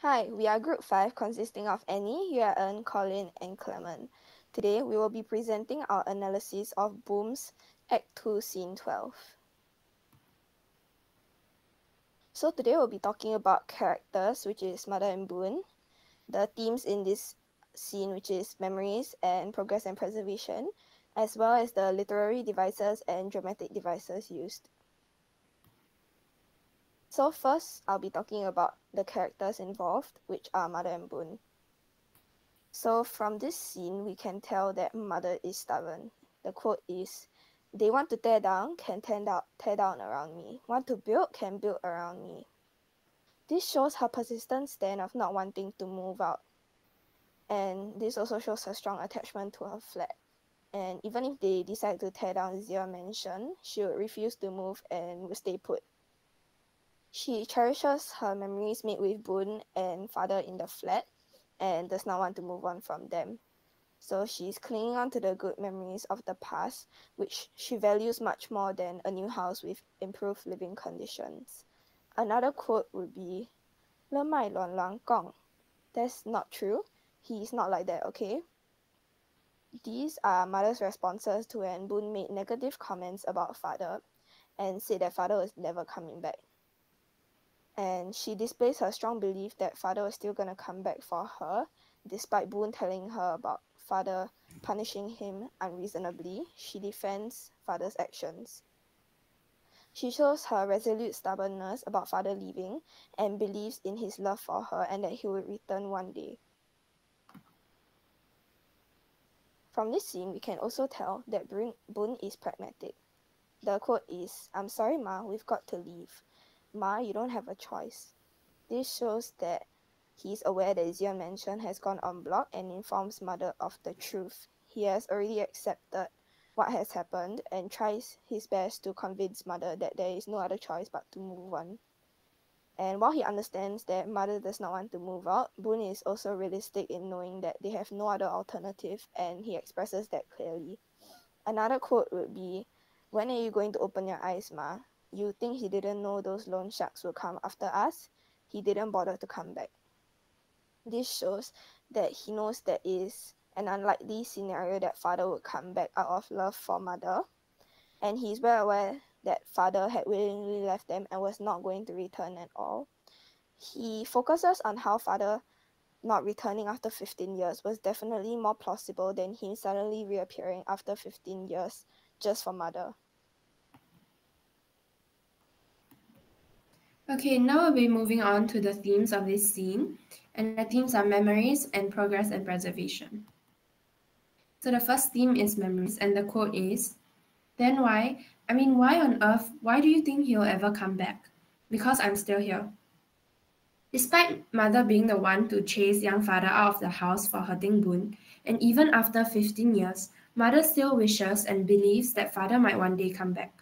Hi, we are Group 5 consisting of Annie, Yuan, Colin, and Clement. Today, we will be presenting our analysis of Boom's Act 2, Scene 12. So today we'll be talking about characters, which is Mother and Boon, the themes in this scene, which is memories and progress and preservation, as well as the literary devices and dramatic devices used. So first, I'll be talking about the characters involved, which are Mother and Boon. So from this scene, we can tell that Mother is stubborn. The quote is, "They want to tear down, can tear down around me. Want to build, can build around me." This shows her persistent stand of not wanting to move out. And this also shows her strong attachment to her flat. And even if they decide to tear down Zia mansion, she would refuse to move and would stay put. She cherishes her memories made with Boon and father in the flat and does not want to move on from them. So she's clinging on to the good memories of the past, which she values much more than a new house with improved living conditions. Another quote would be, "Le mai luan lang gong." That's not true. He's not like that, okay? These are Mother's responses to when Boon made negative comments about father and said that father was never coming back. And she displays her strong belief that father was still going to come back for her, despite Boon telling her about father punishing him unreasonably. She defends father's actions. She shows her resolute stubbornness about father leaving and believes in his love for her and that he will return one day. From this scene, we can also tell that Boon is pragmatic. The quote is, "I'm sorry, Ma, we've got to leave. Ma, you don't have a choice." This shows that he's aware that Zia mansion has gone en bloc and informs Mother of the truth. He has already accepted what has happened and tries his best to convince Mother that there is no other choice but to move on. And while he understands that Mother does not want to move out, Boon is also realistic in knowing that they have no other alternative, and he expresses that clearly. Another quote would be, "When are you going to open your eyes, Ma? You think he didn't know those loan sharks will come after us? He didn't bother to come back." This shows that he knows that is an unlikely scenario that father would come back out of love for Mother, and he's well aware that father had willingly left them and was not going to return at all. He focuses on how father not returning after 15 years was definitely more plausible than him suddenly reappearing after 15 years just for Mother. Okay, now we'll be moving on to the themes of this scene, and the themes are memories and progress and preservation. So the first theme is memories, and the quote is, "Then why on earth, why do you think he'll ever come back? Because I'm still here." Despite Mother being the one to chase young father out of the house for hurting Boon, and even after 15 years, Mother still wishes and believes that father might one day come back.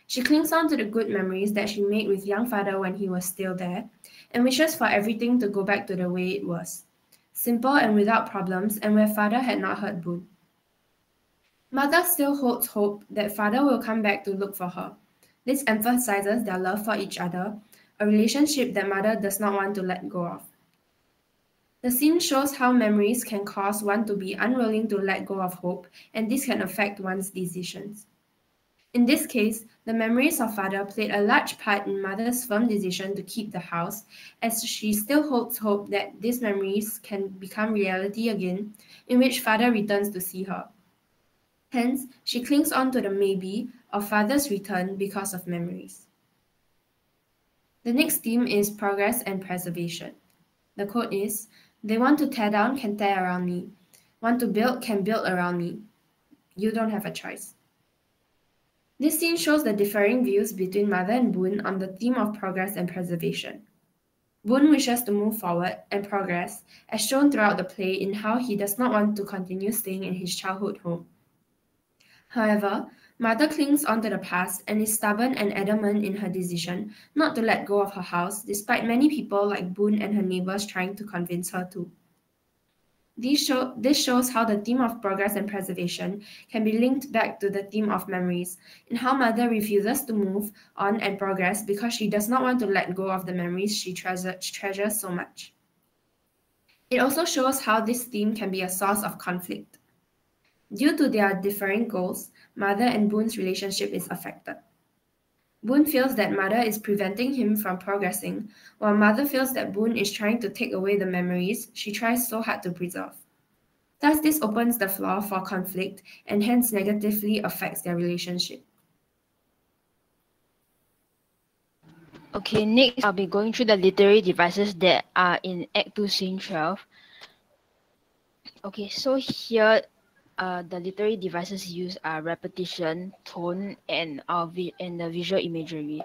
She clings on to the good memories that she made with young father when he was still there, and wishes for everything to go back to the way it was, simple and without problems, and where father had not hurt Boon. Mother still holds hope that father will come back to look for her. This emphasizes their love for each other, a relationship that Mother does not want to let go of. The scene shows how memories can cause one to be unwilling to let go of hope, and this can affect one's decisions. In this case, the memories of father played a large part in Mother's firm decision to keep the house, as she still holds hope that these memories can become reality again, in which father returns to see her. Hence, she clings on to the maybe of father's return because of memories. The next theme is progress and preservation. The quote is, "They want to tear down, can tear around me. Want to build, can build around me. You don't have a choice." This scene shows the differing views between Mother and Boon on the theme of progress and preservation. Boon wishes to move forward and progress, as shown throughout the play in how he does not want to continue staying in his childhood home. However, Mother clings onto the past and is stubborn and adamant in her decision not to let go of her house, despite many people like Boon and her neighbors trying to convince her to. This shows how the theme of progress and preservation can be linked back to the theme of memories, in how Mother refuses to move on and progress because she does not want to let go of the memories she treasures so much. It also shows how this theme can be a source of conflict. Due to their differing goals, Mother and Boon's relationship is affected. Boon feels that Mother is preventing him from progressing, while Mother feels that Boon is trying to take away the memories she tries so hard to preserve. Thus, this opens the floor for conflict and hence negatively affects their relationship. Okay, next I'll be going through the literary devices that are in Act 2, Scene 12. Okay, so here the literary devices used are repetition, tone, and the visual imagery.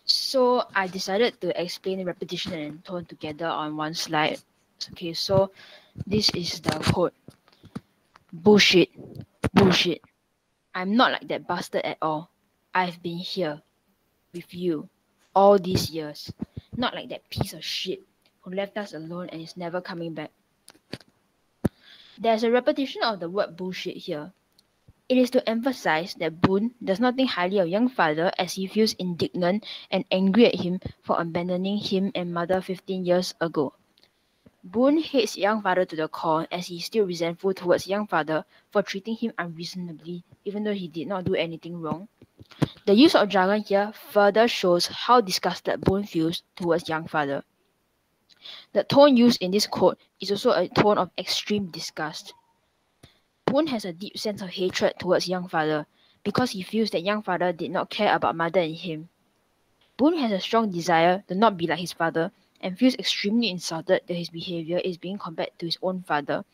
So I decided to explain repetition and tone together on one slide. Okay, so this is the quote. Bullshit. Bullshit. I'm not like that bastard at all. I've been here with you all these years. Not like that piece of shit who left us alone and is never coming back. There's a repetition of the word bullshit here. It is to emphasize that Boon does not think highly of young father as he feels indignant and angry at him for abandoning him and mother 15 years ago. Boon hates young father to the core as he is still resentful towards young father for treating him unreasonably even though he did not do anything wrong. The use of jargon here further shows how disgusted Boon feels towards young father. The tone used in this quote is also a tone of extreme disgust. Boon has a deep sense of hatred towards young father because he feels that young father did not care about mother and him. Boon has a strong desire to not be like his father and feels extremely insulted that his behavior is being compared to his own father.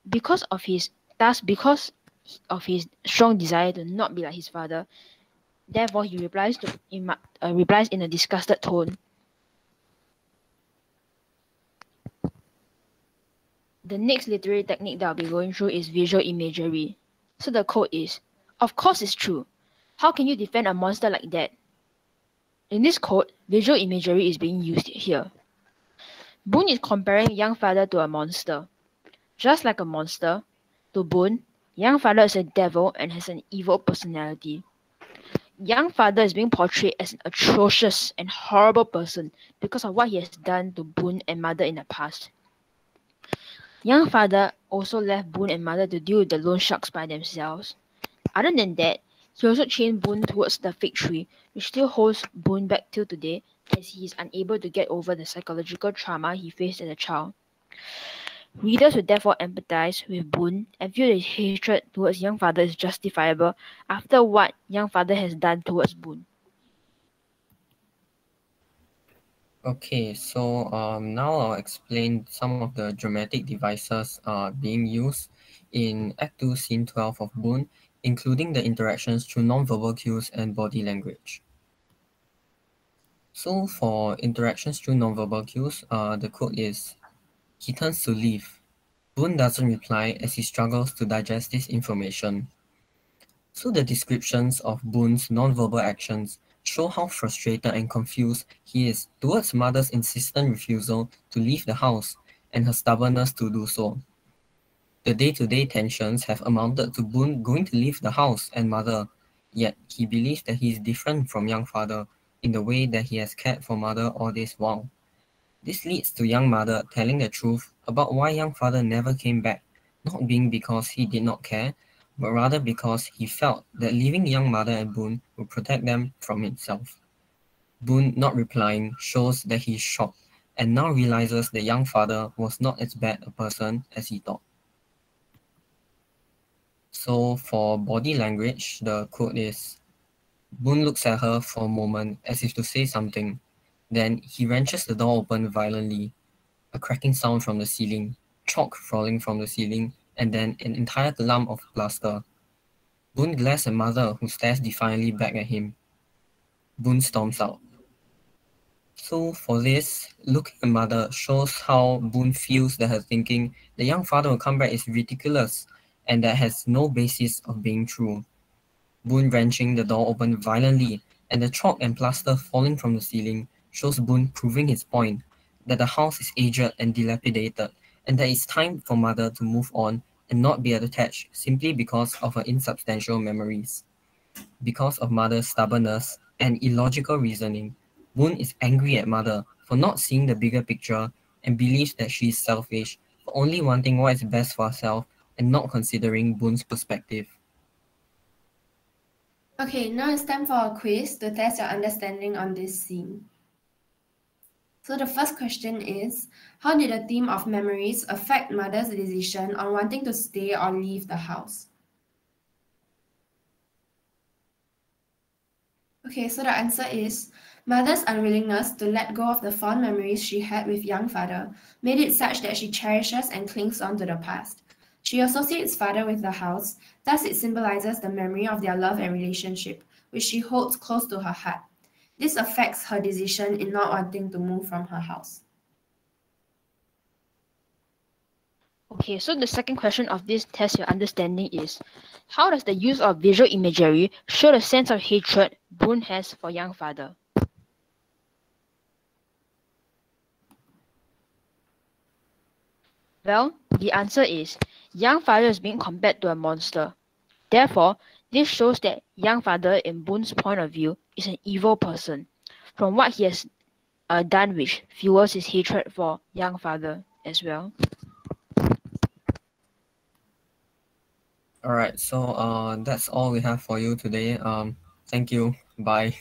Because of his strong desire to not be like his father, therefore he replies in a disgusted tone. The next literary technique that I'll be going through is visual imagery. So the quote is, "Of course it's true. How can you defend a monster like that?" In this quote, visual imagery is being used here. Boon is comparing young father to a monster. Just like a monster, to Boon, young father is a devil and has an evil personality. Young father is being portrayed as an atrocious and horrible person because of what he has done to Boon and mother in the past. Young father also left Boon and mother to deal with the loan sharks by themselves. Other than that, he also chained Boon towards the fig tree, which still holds Boon back till today as he is unable to get over the psychological trauma he faced as a child. Readers will therefore empathize with Boon and feel his hatred towards young father is justifiable after what young father has done towards Boon. Okay, so now I'll explain some of the dramatic devices being used in Act 2, Scene 12 of Boon, including the interactions through non-verbal cues and body language. So for interactions through non-verbal cues, the quote is, "He turns to leave. Boon doesn't reply as he struggles to digest this information." So the descriptions of Boon's non-verbal actions show how frustrated and confused he is towards mother's insistent refusal to leave the house and her stubbornness to do so. The day-to-day tensions have amounted to Boon going to leave the house and mother, yet he believes that he is different from young father in the way that he has cared for mother all this while. This leads to young mother telling the truth about why young father never came back, not being because he did not care, but rather because he felt that leaving young mother and Boon would protect them from himself. Boon not replying shows that he is shocked and now realizes the young father was not as bad a person as he thought. So for body language, the quote is, "Boon looks at her for a moment as if to say something. Then he wrenches the door open violently. A cracking sound from the ceiling, chalk falling from the ceiling, and then an entire lump of plaster. Boon glares at mother, who stares defiantly back at him. Boon storms out." So for this, looking at mother shows how Boon feels that her thinking the young father will come back is ridiculous and that has no basis of being true. Boon wrenching the door open violently and the chalk and plaster falling from the ceiling shows Boon proving his point that the house is aged and dilapidated and that it's time for mother to move on and not be attached simply because of her insubstantial memories. Because of mother's stubbornness and illogical reasoning, Boon is angry at mother for not seeing the bigger picture and believes that she is selfish for only wanting what is best for herself and not considering Boon's perspective. Okay, now it's time for a quiz to test your understanding on this scene. So the first question is, how did the theme of memories affect mother's decision on wanting to stay or leave the house? Okay, so the answer is, mother's unwillingness to let go of the fond memories she had with young father made it such that she cherishes and clings on to the past. She associates father with the house, thus it symbolizes the memory of their love and relationship, which she holds close to her heart. This affects her decision in not wanting to move from her house. Okay, so the second question of this test your understanding is, how does the use of visual imagery show the sense of hatred Boon has for young father? Well, the answer is, young father is being compared to a monster. Therefore, this shows that young father in Boon's point of view is an evil person, from what he has done, which fuels his hatred for young father as well. Alright, so that's all we have for you today. Thank you. Bye.